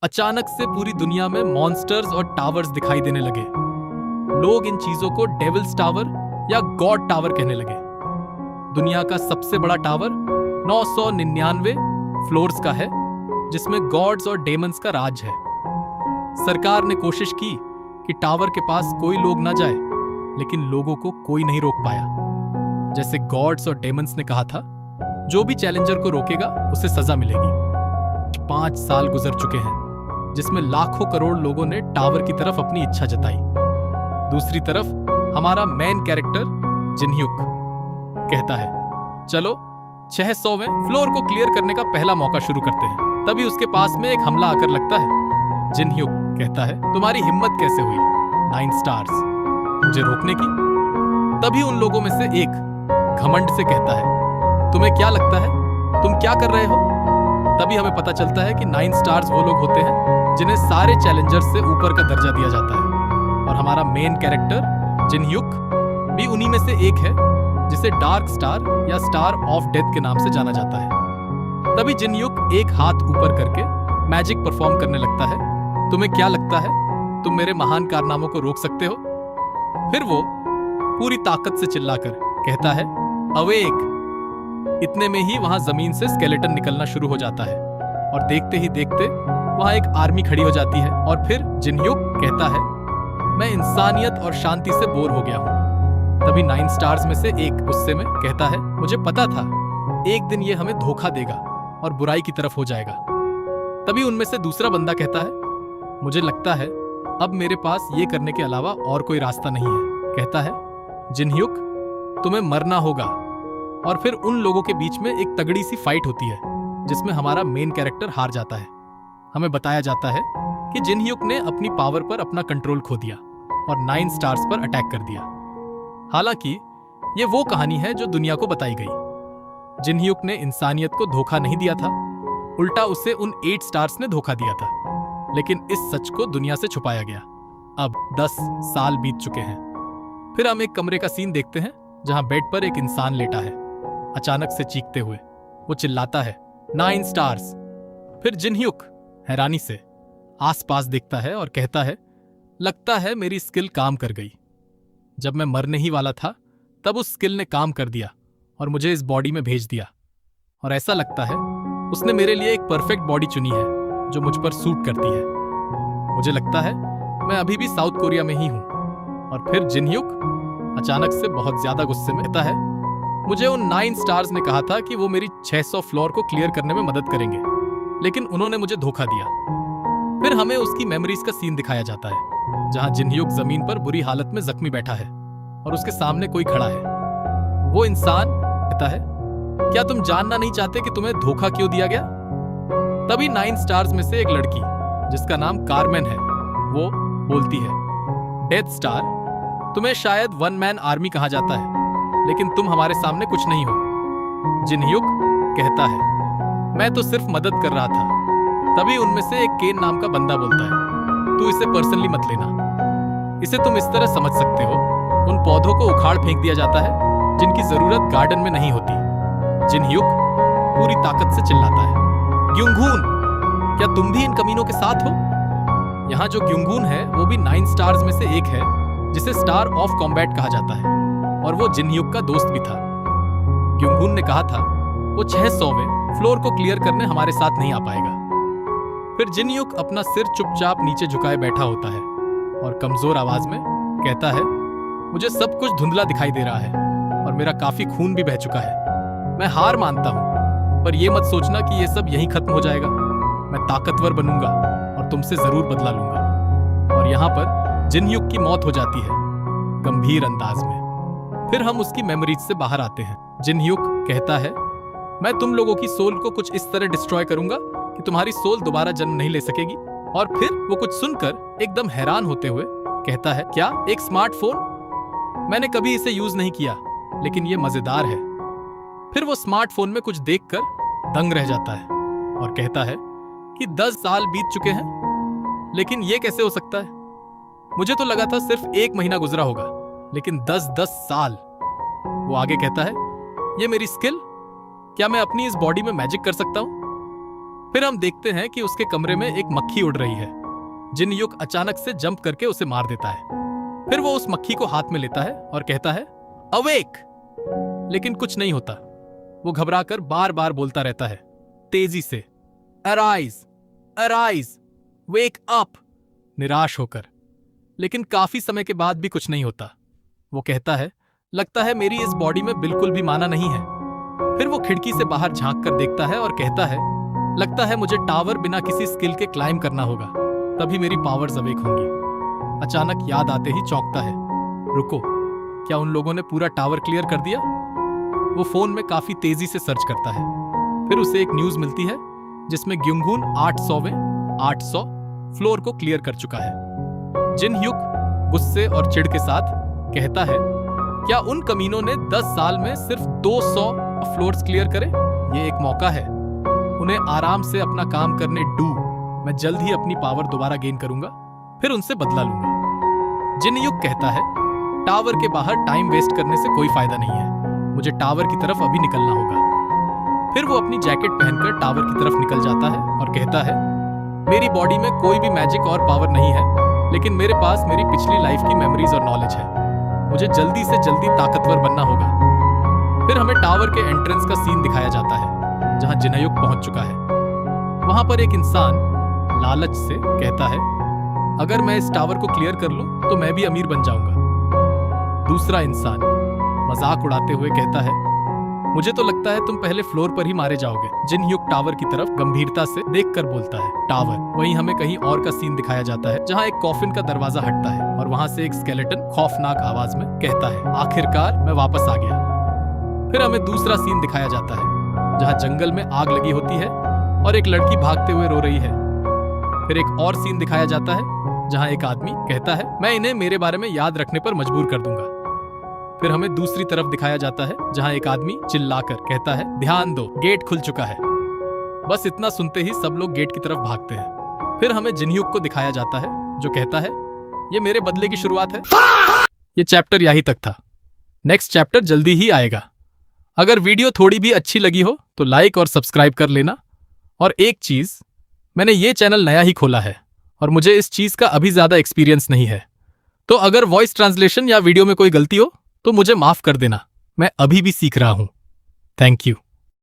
अचानक से पूरी दुनिया में मॉन्स्टर्स और टावर्स दिखाई देने लगे। लोग इन चीजों को डेविल्स टावर या गॉड टावर कहने लगे। दुनिया का सबसे बड़ा टावर 999 फ्लोर्स का है, जिसमें गॉड्स और डेमंस का राज है। सरकार ने कोशिश की कि टावर के पास कोई लोग ना जाए, लेकिन लोगों को कोई नहीं रोक पाया। जैसे गॉड्स और डेमंस ने कहा था, जो भी चैलेंजर को रोकेगा उसे सजा मिलेगी। 5 साल गुजर चुके हैं, जिसमें लाखों करोड़ लोगों ने टावर की तरफ अपनी इच्छा जताई। दूसरी तरफ हमारा मेन कैरेक्टर जिनह्युक कहता है, चलो 600वें फ्लोर को क्लियर करने का पहला मौका शुरू करते हैं। तभी उसके पास में एक हमला आकर लगता है। जिनह्युक कहता है, तुम्हारी हिम्मत कैसे हुई 9 स्टार्स मुझे रोकने की? तभी उन लोगों में से एक घमंड से कहता है, तुम्हें क्या लगता है तुम क्या कर रहे हो? तभी हमें पता चलता है कि 9 स्टार्स वो लोग होते हैं जिन्हें सारे चैलेंजर्स से ऊपर का दर्जा दिया जाता है। और हमारा मेन कैरेक्टर जिनह्युक भी उन्हीं में से एक है, जिसे डार्क स्टार या स्टार ऑफ डेथ के नाम से जाना जाता है। तभी जिनह्युक एक हाथ ऊपर करके मैजिक परफॉर्म करने लगता है। तुम्हें क्या लगता है तुम मेरे महान कारनामों को रोक सकते हो? फिर वो पूरी ताकत से चिल्लाकर कहता है, अवेक। इतने में ही वहां जमीन से स्केलेटन निकलना शुरू हो जाता है और देखते ही देखते वहां एक आर्मी खड़ी हो जाती है। और फिर जिनह्युक कहता है, मैं इंसानियत और शांति से बोर हो गया हूं। तभी 9 स्टार्स में से एक गुस्से में कहता है, मुझे पता था एक दिन ये हमें धोखा देगा और बुराई की तरफ हो जाएगा। तभी उनमें से दूसरा बंदा कहता है, मुझे लगता है अब मेरे पास ये करने के अलावा और कोई रास्ता नहीं है। कहता है, जिनह्युक तुम्हें मरना होगा। और फिर उन लोगों के बीच में एक तगड़ी सी फाइट होती है, जिसमें हमारा मेन कैरेक्टर हार जाता है। हमें बताया जाता है कि जिनह्युक ने अपनी पावर पर अपना कंट्रोल खो दिया और 9 स्टार्स पर अटैक कर दिया। हालांकि ये वो कहानी है जो दुनिया को बताई गई। जिनह्युक ने इंसानियत को धोखा नहीं दिया था, उल्टा उसे उन 8 स्टार्स ने धोखा दिया था। लेकिन इस सच को दुनिया से छुपाया गया। अब 10 साल बीत चुके हैं। फिर हम एक कमरे का सीन देखते हैं, जहां बेड पर एक इंसान लेटा है। अचानक से चीखते हुए वो चिल्लाता है, 9 स्टार्स। फिर जिनह्युक हैरानी से आसपास देखता है और कहता है, लगता है मेरी स्किल काम कर गई। जब मैं मरने ही वाला था, तब उस स्किल ने काम कर दिया और मुझे इस बॉडी में भेज दिया। और ऐसा लगता है उसने मेरे लिए एक परफेक्ट बॉडी चुनी है जो मुझ पर सूट करती है। मुझे लगता है मैं अभी भी साउथ कोरिया में ही हूं। और फिर जिनह्युक अचानक से बहुत ज्यादा गुस्से में कहता है, मुझे उन 9 स्टार्स ने कहा था कि वो मेरी 600 फ्लोर को क्लियर करने में मदद करेंगे, लेकिन उन्होंने मुझे धोखा दिया। फिर हमें उसकी मेमोरीज का सीन दिखाया जाता है, जहां जिनह्युक जमीन पर बुरी हालत में जख्मी बैठा है और उसके सामने कोई खड़ा है। वो इंसान कहता है, क्या तुम जानना नहीं चाहते कि तुम्हें धोखा क्यों दिया गया? तभी 9 स्टार्स में से एक लड़की, जिसका नाम कार्मेन है, वो बोलती है, डेथ स्टार, तुम्हें शायद 1 मैन आर्मी कहा जाता है, लेकिन तुम हमारे सामने कुछ नहीं हो। जिनह्युक कहता है, मैं तो सिर्फ मदद कर रहा था। तभी उनमें से एक केन नाम का बंदा बोलता है, तू इसे पर्सनली मत लेना। इसे तुम इस तरह समझ सकते हो, उन पौधों को उखाड़ फेंक दिया जाता है जिनकी जरूरत गार्डन में नहीं होती। जिनह्युक पूरी ताकत से चिल्लाता है, ग्युंगून, क्या तुम भी इन कमीनों के साथ हो? यहाँ जो ग्युंगून है वो भी 9 स्टार्स में से एक है, जिसे स्टार ऑफ कॉम्बैट कहा जाता है, और वो जिनह्युक का दोस्त भी था। ग्युंगून ने कहा था वो 600वें फ्लोर को क्लियर करने हमारे साथ नहीं आ पाएगा। फिर जिनह्युक अपना सिर चुपचाप नीचे झुकाए बैठा होता है और कमजोर आवाज में कहता है, मुझे सब कुछ धुंधला दिखाई दे रहा है और मेरा काफी खून भी बह चुका है। मैं हार मानता हूं, पर यह मत सोचना कि यह सब यहीं खत्म हो जाएगा। मैं ताकतवर बनूंगा और तुमसे जरूर बदला लूंगा। और यहाँ पर जिनह्युक की मौत हो जाती है, गंभीर अंदाज में। फिर हम उसकी मेमोरीज से बाहर आते हैं। जिनह्युक कहता है, मैं तुम लोगों की सोल को कुछ इस तरह डिस्ट्रॉय करूंगा कि तुम्हारी सोल दोबारा जन्म नहीं ले सकेगी। और फिर वो कुछ सुनकर एकदम हैरान होते हुए कहता है, क्या एक स्मार्टफोन? मैंने कभी इसे यूज नहीं किया, लेकिन ये मजेदार है। फिर वो स्मार्टफोन में कुछ देखकर दंग रह जाता है और कहता है कि 10 साल बीत चुके हैं, लेकिन ये कैसे हो सकता है? मुझे तो लगा था सिर्फ 1 महीना गुजरा होगा, लेकिन 10 साल। वो आगे कहता है, ये मेरी स्किल, क्या मैं अपनी इस बॉडी में मैजिक कर सकता हूं? फिर हम देखते हैं कि उसके कमरे में एक मक्खी उड़ रही है। जिन युग अचानक से जंप करके उसे मार देता है। फिर वो उस मक्खी को हाथ में लेता है और कहता है अवेक, लेकिन कुछ नहीं होता। वो घबराकर बार बार बोलता रहता है तेजी से अराइज अराइज वेक अप, निराश होकर। लेकिन काफी समय के बाद भी कुछ नहीं होता। वो कहता है लगता है मेरी इस बॉडी में बिल्कुल भी माना नहीं है। फिर वो खिड़की से बाहर झांक कर देखता है और कहता है लगता है मुझे टावर बिना किसी स्किल के क्लाइम करना होगा, तभी मेरी पावर्स अवेक होंगी। अचानक याद आते ही चौंकता है, रुको, क्या उन लोगों ने पूरा टावर क्लियर कर दिया? वो फोन में काफी तेजी से सर्च करता है। फिर उसे एक न्यूज मिलती है जिसमें ग्युंगहून 800 फ्लोर को क्लियर कर चुका है। जिन ह्युक गुस्से और चिढ़ के साथ कहता है क्या उन कमीनों ने 10 साल में सिर्फ 200 फ्लोर्स क्लियर करे? ये एक मौका है उन्हें आराम से अपना काम करने डू। मैं जल्द ही अपनी पावर दोबारा गेन करूंगा, फिर उनसे बदला लूंगा। जिन युग कहता है टावर के बाहर टाइम वेस्ट करने से कोई फायदा नहीं है, मुझे टावर की तरफ अभी निकलना होगा। फिर वो अपनी जैकेट पहनकर टावर की तरफ निकल जाता है और कहता है मेरी बॉडी में कोई भी मैजिक और पावर नहीं है, लेकिन मेरे पास मेरी पिछली लाइफ की मेमोरीज और नॉलेज है। मुझे जल्दी से जल्दी ताकतवर बनना होगा। फिर हमें टावर के एंट्रेंस का सीन दिखाया जाता है जहां जिनयुग पहुंच चुका है। वहां पर एक इंसान लालच से कहता है अगर मैं इस टावर को क्लियर कर लूं तो मैं भी अमीर बन जाऊंगा। दूसरा इंसान मजाक उड़ाते हुए कहता है मुझे तो लगता है तुम पहले फ्लोर पर ही मारे जाओगे। जिन ह्युक टावर की तरफ गंभीरता से देखकर बोलता है टावर। वहीं हमें कहीं और का सीन दिखाया जाता है जहां एक कॉफिन का दरवाजा हटता है और वहां से एक स्केलेटन खौफनाक आवाज में कहता है आखिरकार मैं वापस आ गया। फिर हमें दूसरा सीन दिखाया जाता है जहां जंगल में आग लगी होती है और एक लड़की भागते हुए रो रही है। फिर एक और सीन दिखाया जाता है जहां एक आदमी कहता है मैं इन्हें मेरे बारे में याद रखने पर मजबूर कर दूंगा। फिर हमें दूसरी तरफ दिखाया जाता है जहां एक आदमी चिल्लाकर कहता है ध्यान दो, गेट खुल चुका है। बस इतना सुनते ही सब लोग गेट की तरफ भागते हैं। फिर हमें जिनह्युक को दिखाया जाता है जो कहता है ये मेरे बदले की शुरुआत है। ये चैप्टर यहीं तक था। नेक्स्ट चैप्टर जल्दी ही आएगा। अगर वीडियो थोड़ी भी अच्छी लगी हो तो लाइक और सब्सक्राइब कर लेना। और एक चीज, मैंने ये चैनल नया ही खोला है और मुझे इस चीज का अभी ज्यादा एक्सपीरियंस नहीं है, तो अगर वॉइस ट्रांसलेशन या वीडियो में कोई गलती हो तो मुझे माफ कर देना। मैं अभी भी सीख रहा हूं। Thank you.